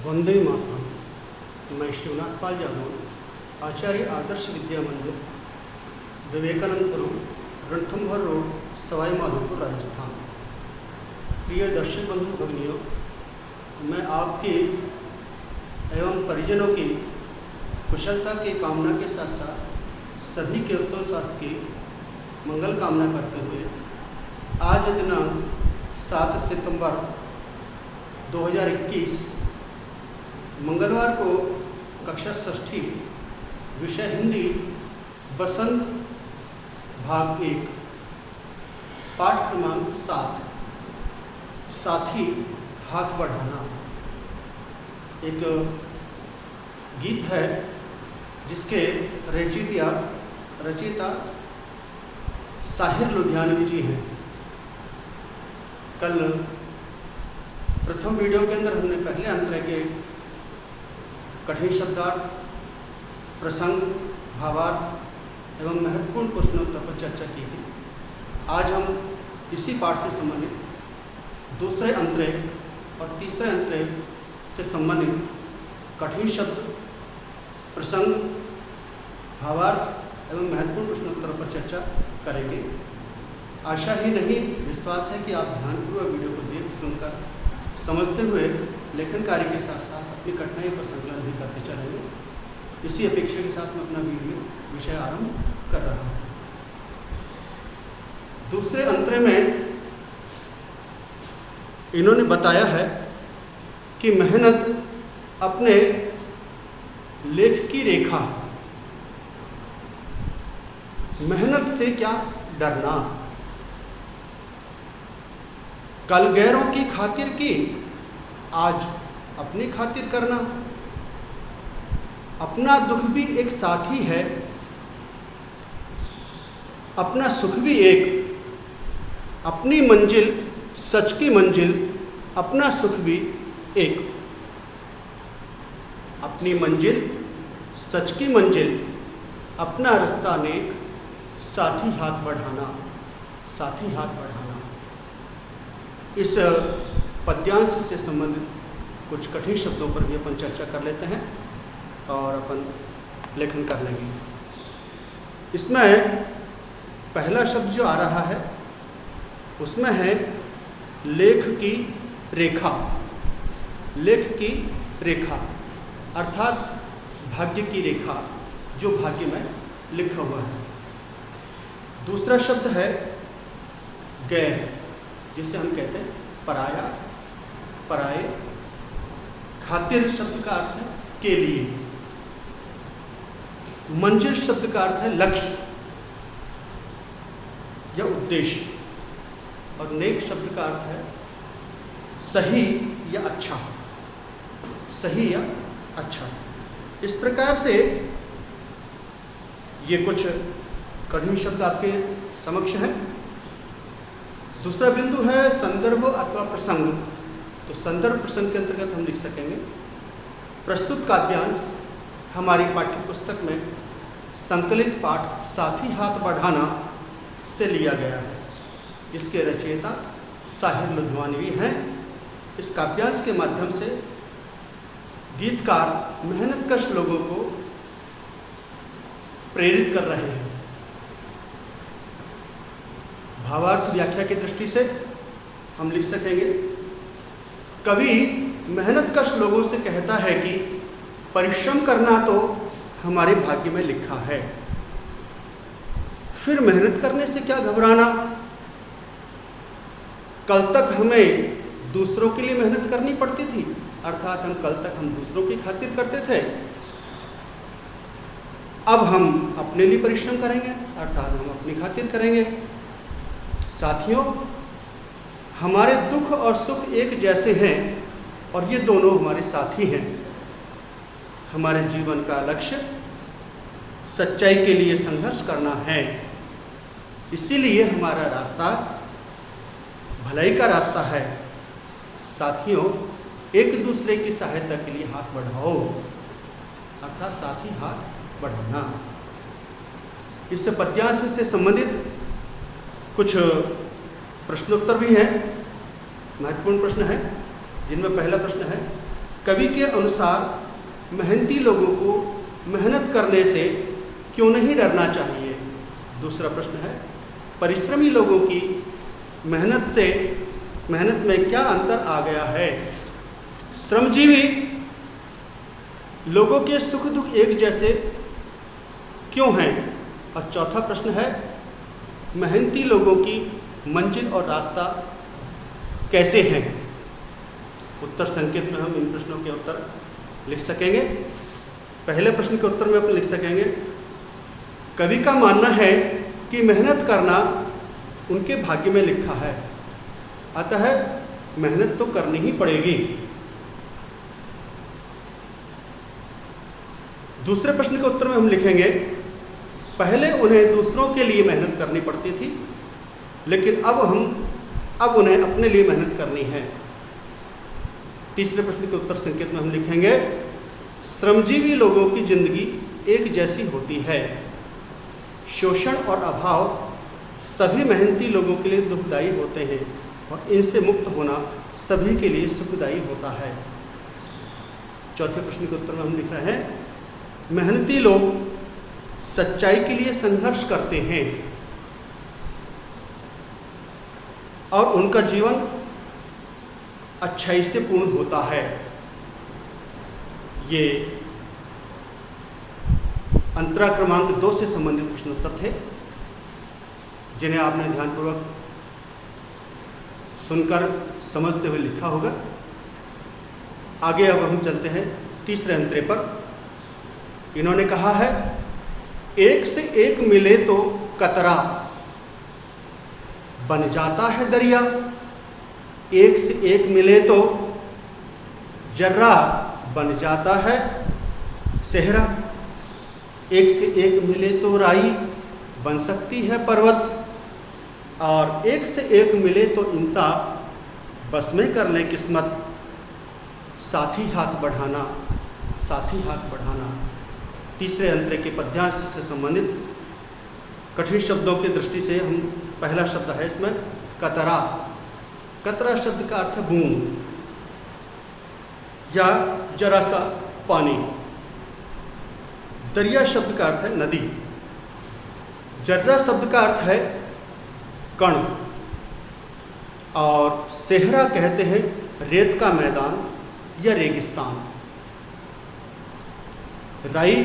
वंदे मातरम। मैं शिवनाथ पाल जादव, आचार्य आदर्श विद्या मंदिर, विवेकानंदपुरम, रणथंभौर रोड, सवाई माधोपुर, राजस्थान। प्रिय दर्शक बंधु भगिनियों, मैं आपके एवं परिजनों की कुशलता की कामना के साथ साथ सभी के उत्तम स्वास्थ्य की मंगल कामना करते हुए आज दिनांक 7 सितंबर 2021 मंगलवार को कक्षा 6 विषय हिंदी बसंत भाग 1 पाठ क्रमांक 7 साथी हाथ बढ़ाना एक गीत है जिसके रचयिता साहिर लुधियानवी जी हैं। कल प्रथम वीडियो के अंदर हमने पहले अंतरे के कठिन शब्दार्थ, प्रसंग, भावार्थ एवं महत्वपूर्ण प्रश्नोत्तर पर चर्चा की थी। आज हम इसी पाठ से संबंधित दूसरे अंतरे और तीसरे अंतरे से संबंधित कठिन शब्द, प्रसंग, भावार्थ एवं महत्वपूर्ण प्रश्नोत्तर पर चर्चा करेंगे। आशा ही नहीं, विश्वास है कि आप ध्यानपूर्वक वीडियो को देख सुनकर समझते हुए लेखन कार्य के साथ साथ अपनी कठिनाई का संकलन भी करते चलेंगे। इसी अपेक्षा के साथ मैं अपना विषय आरंभ कर रहा हूँ। दूसरे अंतरे में इन्होंने बताया है कि मेहनत अपने लेख की रेखा, मेहनत से क्या डरना, कल गैरों की खातिर की, आज अपनी खातिर करना, अपना दुख भी एक साथी है, अपना सुख भी एक, अपनी मंजिल सच की मंजिल, अपना सुख भी एक, अपनी मंजिल सच की मंजिल, अपना रास्ता नेक, साथी हाथ बढ़ाना, साथी हाथ बढ़ाना। इस पद्यांश से संबंधित कुछ कठिन शब्दों पर भी अपन चर्चा कर लेते हैं और अपन लेखन कर लेंगे। इसमें पहला शब्द जो आ रहा है उसमें है लेख की रेखा। लेख की रेखा अर्थात भाग्य की रेखा, जो भाग्य में लिखा हुआ है। दूसरा शब्द है गैर, जिसे हम कहते हैं पराया, पराये। खातिर शब्द का अर्थ है के लिए। मंजिल शब्द का अर्थ है लक्ष्य या उद्देश्य। और नेक शब्द का अर्थ है सही या अच्छा, सही या अच्छा। इस प्रकार से ये कुछ कठिन शब्द आपके समक्ष हैं। दूसरा बिंदु है संदर्भ अथवा प्रसंग। तो संदर्भ प्रसंग के अंतर्गत हम लिख सकेंगे प्रस्तुत काव्यांश हमारी पाठ्य पुस्तक में संकलित पाठ साथी हाथ बढ़ाना से लिया गया है, जिसके रचयिता साहिर लुधियानवी हैं। इस काव्यांश के माध्यम से गीतकार मेहनतकश लोगों को प्रेरित कर रहे हैं। भावार्थ व्याख्या की दृष्टि से हम लिख सकेंगे कवि मेहनतकश लोगों से कहता है कि परिश्रम करना तो हमारे भाग्य में लिखा है, फिर मेहनत करने से क्या घबराना। कल तक हमें दूसरों के लिए मेहनत करनी पड़ती थी, अर्थात कल तक हम दूसरों की खातिर करते थे, अब हम अपने लिए परिश्रम करेंगे, अर्थात हम अपनी खातिर करेंगे। साथियों, हमारे दुख और सुख एक जैसे हैं और ये दोनों हमारे साथी हैं। हमारे जीवन का लक्ष्य सच्चाई के लिए संघर्ष करना है, इसीलिए हमारा रास्ता भलाई का रास्ता है। साथियों, एक दूसरे की सहायता के लिए हाथ बढ़ाओ, अर्थात साथी हाथ बढ़ाना। इस पद्यांश से संबंधित कुछ प्रश्नोत्तर भी हैं, महत्वपूर्ण प्रश्न है, जिनमें पहला प्रश्न है कवि के अनुसार मेहनती लोगों को मेहनत करने से क्यों नहीं डरना चाहिए? दूसरा प्रश्न है, परिश्रमी लोगों की मेहनत में क्या अंतर आ गया है? श्रमजीवी लोगों के सुख दुख एक जैसे क्यों हैं? और चौथा प्रश्न है, मेहनती लोगों की मंजिल और रास्ता कैसे हैं? उत्तर संकेत में हम इन प्रश्नों के उत्तर लिख सकेंगे। पहले प्रश्न के उत्तर में अपन लिख सकेंगे, कवि का मानना है कि मेहनत करना उनके भाग्य में लिखा है, अतः मेहनत तो करनी ही पड़ेगी। दूसरे प्रश्न के उत्तर में हम लिखेंगे, पहले उन्हें दूसरों के लिए मेहनत करनी पड़ती थी, लेकिन अब उन्हें अपने लिए मेहनत करनी है। तीसरे प्रश्न के उत्तर संकेत में हम लिखेंगे, श्रमजीवी लोगों की जिंदगी एक जैसी होती है। शोषण और अभाव सभी मेहनती लोगों के लिए दुखदायी होते हैं और इनसे मुक्त होना सभी के लिए सुखदायी होता है। चौथे प्रश्न के उत्तर में हम लिख रहे हैं, मेहनती लोग सच्चाई के लिए संघर्ष करते हैं और उनका जीवन अच्छाई से पूर्ण होता है। ये अंतरा क्रमांक 2 से संबंधित प्रश्नोत्तर थे, जिन्हें आपने ध्यानपूर्वक सुनकर समझते हुए लिखा होगा। आगे अब हम चलते हैं तीसरे अंतरे पर। इन्होंने कहा है, एक से एक मिले तो कतरा बन जाता है दरिया, एक से एक मिले तो जर्रा बन जाता है सेहरा, एक से एक मिले तो राई बन सकती है पर्वत, और एक से एक मिले तो इंसान बस में कर ले किस्मत, साथी हाथ बढ़ाना, साथी हाथ बढ़ाना। तीसरे अंतरे के पद्यांश से संबंधित कठिन शब्दों की दृष्टि से हम पहला शब्द है इसमें कतरा। कतरा शब्द का अर्थ है बूंद या जरा सा पानी। दरिया शब्द का अर्थ है नदी। जर्रा शब्द का अर्थ है कण, और सेहरा कहते हैं रेत का मैदान या रेगिस्तान। राई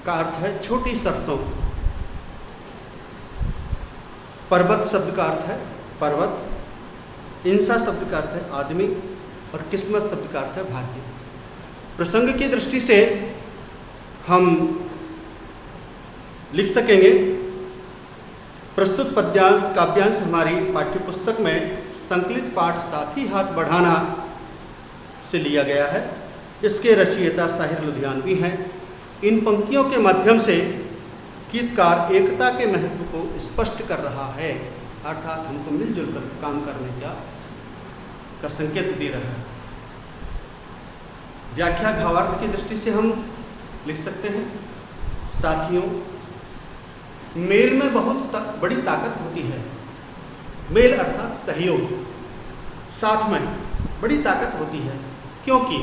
का अर्थ है छोटी सरसों। पर्वत शब्द का अर्थ है पर्वत। इंसा शब्द का अर्थ है आदमी, और किस्मत शब्द का अर्थ है भाग्य। प्रसंग की दृष्टि से हम लिख सकेंगे, प्रस्तुत पद्यांश काव्यांश हमारी पाठ्यपुस्तक में संकलित पाठ साथी हाथ बढ़ाना से लिया गया है। इसके रचयिता साहिर लुधियानवी हैं। इन पंक्तियों के माध्यम से गीतकार एकता के महत्व को स्पष्ट कर रहा है, अर्थात हमको मिलजुल कर काम करने का संकेत दे रहा है। व्याख्या भावार्थ की दृष्टि से हम लिख सकते हैं, साथियों, मेल में बहुत बड़ी ताकत होती है। मेल अर्थात सहयोग, साथ में बड़ी ताकत होती है, क्योंकि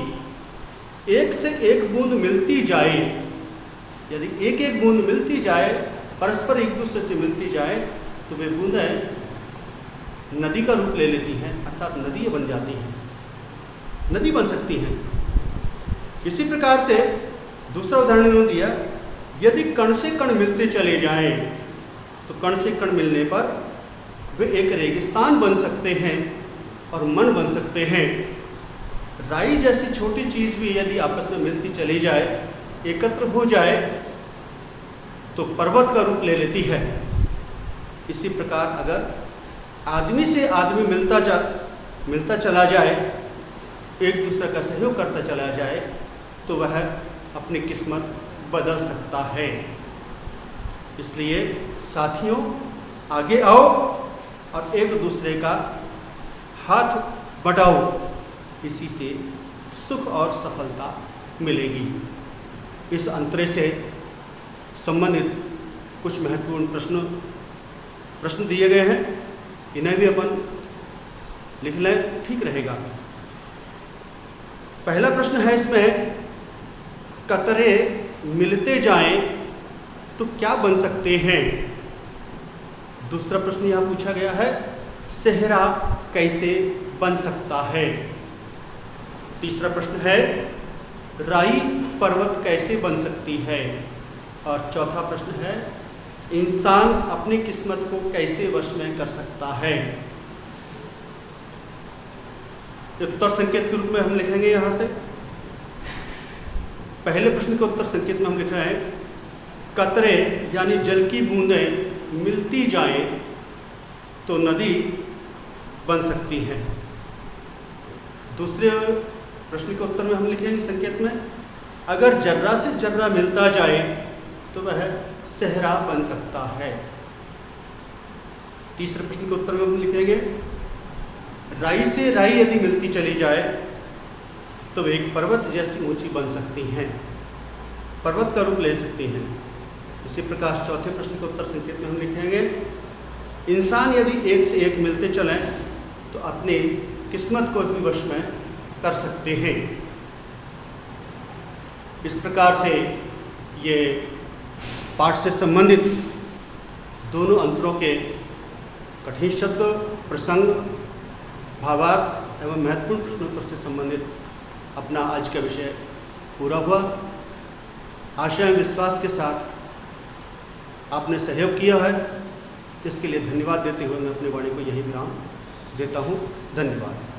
एक से एक बूंद मिलती जाए, यदि एक एक बूंद मिलती जाए, परस्पर एक दूसरे से मिलती जाए, तो वे बूंदें नदी का रूप ले लेती हैं, अर्थात नदी बन जाती हैं, नदी बन सकती हैं। इसी प्रकार से दूसरा उदाहरण इन्होंने दिया, यदि कण से कण मिलते चले जाएं, तो कण से कण मिलने पर वे एक रेगिस्तान बन सकते हैं और मन बन सकते हैं। राई जैसी छोटी चीज़ भी यदि आपस में मिलती चली जाए, एकत्र हो जाए, तो पर्वत का रूप ले लेती है। इसी प्रकार अगर आदमी से आदमी मिलता चला जाए, एक दूसरे का सहयोग करता चला जाए, तो वह अपनी किस्मत बदल सकता है। इसलिए साथियों, आगे आओ और एक दूसरे का हाथ बटाओ, इसी से सुख और सफलता मिलेगी। इस अंतरे से संबंधित कुछ महत्वपूर्ण प्रश्न दिए गए हैं, इन्हें भी अपन लिख लें, ठीक रहेगा। पहला प्रश्न है इसमें, कतरे मिलते जाएं तो क्या बन सकते हैं। दूसरा प्रश्न यहाँ पूछा गया है, सेहरा कैसे बन सकता है। तीसरा प्रश्न है, राई पर्वत कैसे बन सकती है। और चौथा प्रश्न है, इंसान अपनी किस्मत को कैसे वश में कर सकता है। उत्तर संकेत के रूप में हम लिखेंगे यहाँ से। पहले प्रश्न के उत्तर संकेत में हम लिख रहे हैं, कतरे यानी जल की बूंदें मिलती जाएं तो नदी बन सकती हैं। दूसरे प्रश्न के उत्तर में हम लिखेंगे संकेत में, अगर जर्रा से जर्रा मिलता जाए तो वह सेहरा बन सकता है। तीसरे प्रश्न के उत्तर में हम लिखेंगे, राई से राई यदि मिलती चली जाए तो एक पर्वत जैसी ऊंची बन सकती हैं, पर्वत का रूप ले सकती हैं। इसी प्रकार चौथे प्रश्न के उत्तर संकेत में हम लिखेंगे, इंसान यदि एक से एक मिलते चलें तो अपनी किस्मत को भी वश में कर सकते हैं। इस प्रकार से ये पाठ से संबंधित दोनों अंतरों के कठिन शब्द, प्रसंग, भावार्थ एवं महत्वपूर्ण प्रश्नोत्तर से संबंधित अपना आज का विषय पूरा हुआ। आशा एवं विश्वास के साथ आपने सहयोग किया है, इसके लिए धन्यवाद देते हुए मैं अपनी वाणी को यहीं विराम देता हूँ। धन्यवाद।